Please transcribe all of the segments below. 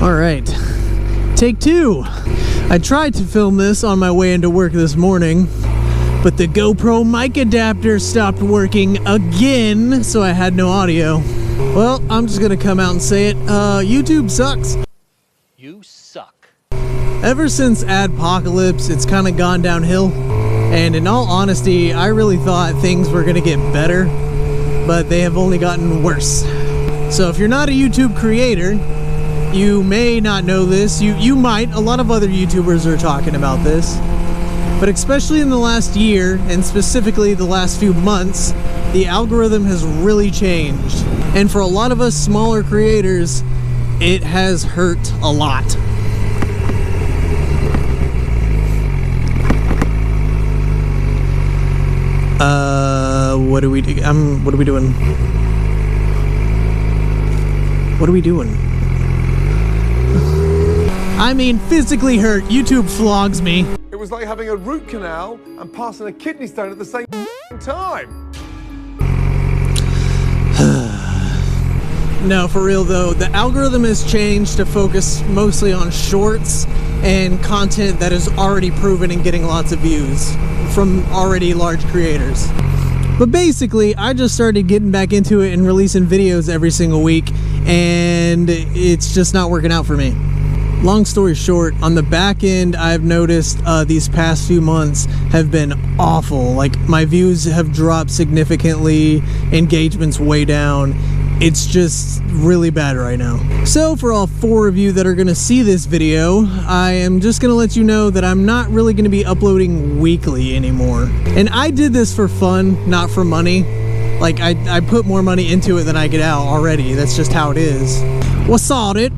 Alright, take two. I tried to film this on my way into work this morning, but the GoPro mic adapter stopped working again, so I had no audio. Well, I'm just gonna come out and say it. YouTube sucks. You suck. Ever since Adpocalypse, it's kind of gone downhill. And in all honesty, I really thought things were gonna get better, but they have only gotten worse. So if you're not a YouTube creator, you may not know this. You might. A lot of other YouTubers are talking about this. But especially in the last year, and specifically the last few months, the algorithm has really changed. And for a lot of us smaller creators, it has hurt a lot. What do we do? What are we doing? What are we doing? I mean, physically hurt. YouTube flogs me. It was like having a root canal and passing a kidney stone at the same time. No, for real though, the algorithm has changed to focus mostly on shorts and content that is already proven and getting lots of views from already large creators. But basically, I just started getting back into it and releasing videos every single week, and it's just not working out for me. Long story short, on the back end, I've noticed these past few months have been awful. Like, my views have dropped significantly, engagement's way down. It's just really bad right now. So for all 4 of you that are gonna see this video, I am just gonna let you know that I'm not really gonna be uploading weekly anymore. And I did this for fun, not for money. Like, I put more money into it than I get out already. That's just how it is. What's all it?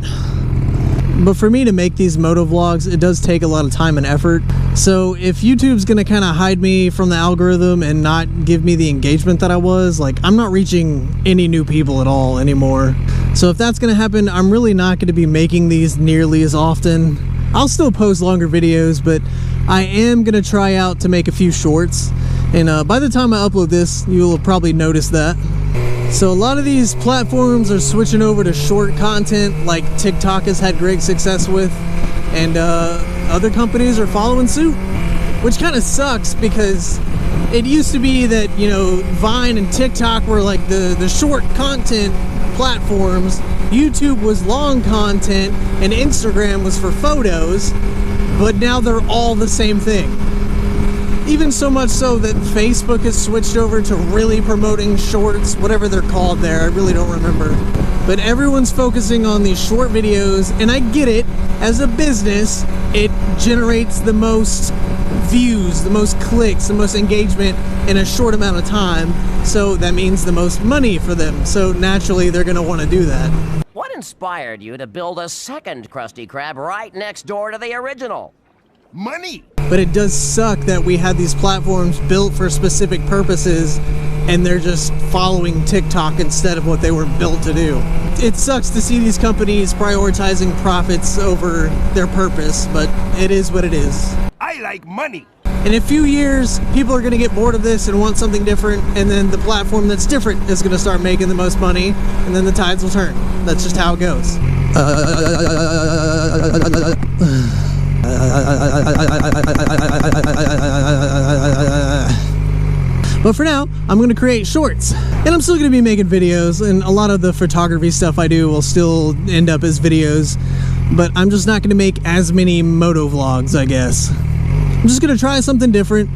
But for me to make these moto vlogs, it does take a lot of time and effort. So if YouTube's gonna kind of hide me from the algorithm and not give me the engagement that I was, like, I'm not reaching any new people at all anymore. So if that's gonna happen, I'm really not gonna be making these nearly as often. I'll still post longer videos, but I am gonna try out to make a few shorts. And by the time I upload this, you'll probably notice that. So a lot of these platforms are switching over to short content, like TikTok has had great success with, and other companies are following suit, which kind of sucks because it used to be that, you know, Vine and TikTok were like the short content platforms, YouTube was long content, and Instagram was for photos, but now they're all the same thing. Even so much so that Facebook has switched over to really promoting shorts, whatever they're called there, I really don't remember. But everyone's focusing on these short videos, and I get it. As a business, it generates the most views, the most clicks, the most engagement in a short amount of time. So that means the most money for them. So naturally, they're gonna wanna do that. What inspired you to build a second Krusty Krab right next door to the original? Money! But it does suck that we had these platforms built for specific purposes and they're just following TikTok instead of what they were built to do. It sucks to see these companies prioritizing profits over their purpose, but it is what it is. I like money! In a few years, people are going to get bored of this and want something different, and then the platform that's different is going to start making the most money, and then the tides will turn. That's just how it goes. But for now, I'm going to create shorts. And I'm still going to be making videos, and a lot of the photography stuff I do will still end up as videos. But I'm just not going to make as many moto vlogs, I guess. I'm just going to try something different,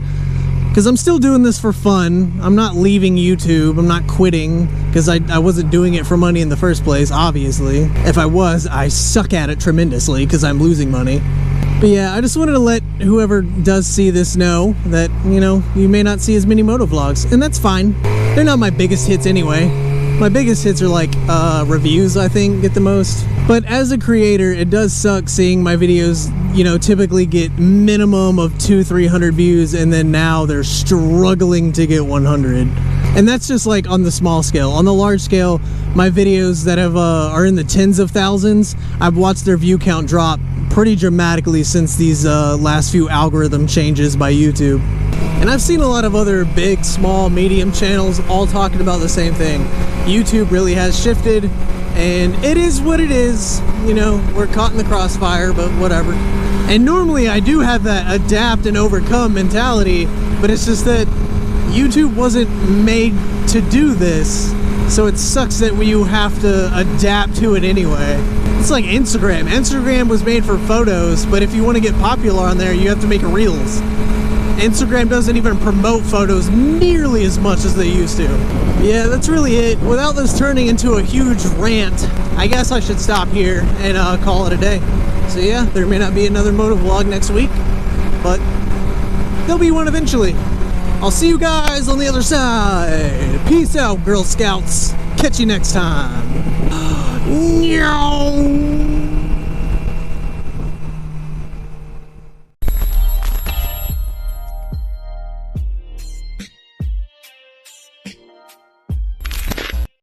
because I'm still doing this for fun. I'm not leaving YouTube. I'm not quitting, because I wasn't doing it for money in the first place, obviously. If I was, I suck at it tremendously, because I'm losing money. But yeah, I just wanted to let whoever does see this know that, you know, you may not see as many moto vlogs, and that's fine. They're not my biggest hits anyway. My biggest hits are like reviews, I think, get the most. But as a creator, it does suck seeing my videos, you know, typically get minimum of 200-300 views, and then now they're struggling to get 100. And that's just like on the small scale. On the large scale, my videos that have are in the tens of thousands, I've watched their view count drop pretty dramatically since these last few algorithm changes by YouTube. And I've seen a lot of other big, small, medium channels all talking about the same thing. YouTube really has shifted, And it is what it is. You know, we're caught in the crossfire, but whatever. And normally I do have that adapt and overcome mentality, but it's just that YouTube wasn't made to do this. So it sucks that you have to adapt to it anyway. It's like Instagram. Instagram was made for photos, but if you want to get popular on there, you have to make reels. Instagram doesn't even promote photos nearly as much as they used to. Yeah, that's really it. Without this turning into a huge rant, I guess I should stop here and call it a day. So yeah, there may not be another motovlog next week, but there'll be one eventually. I'll see you guys on the other side. Peace out, Girl Scouts. Catch you next time. Meow.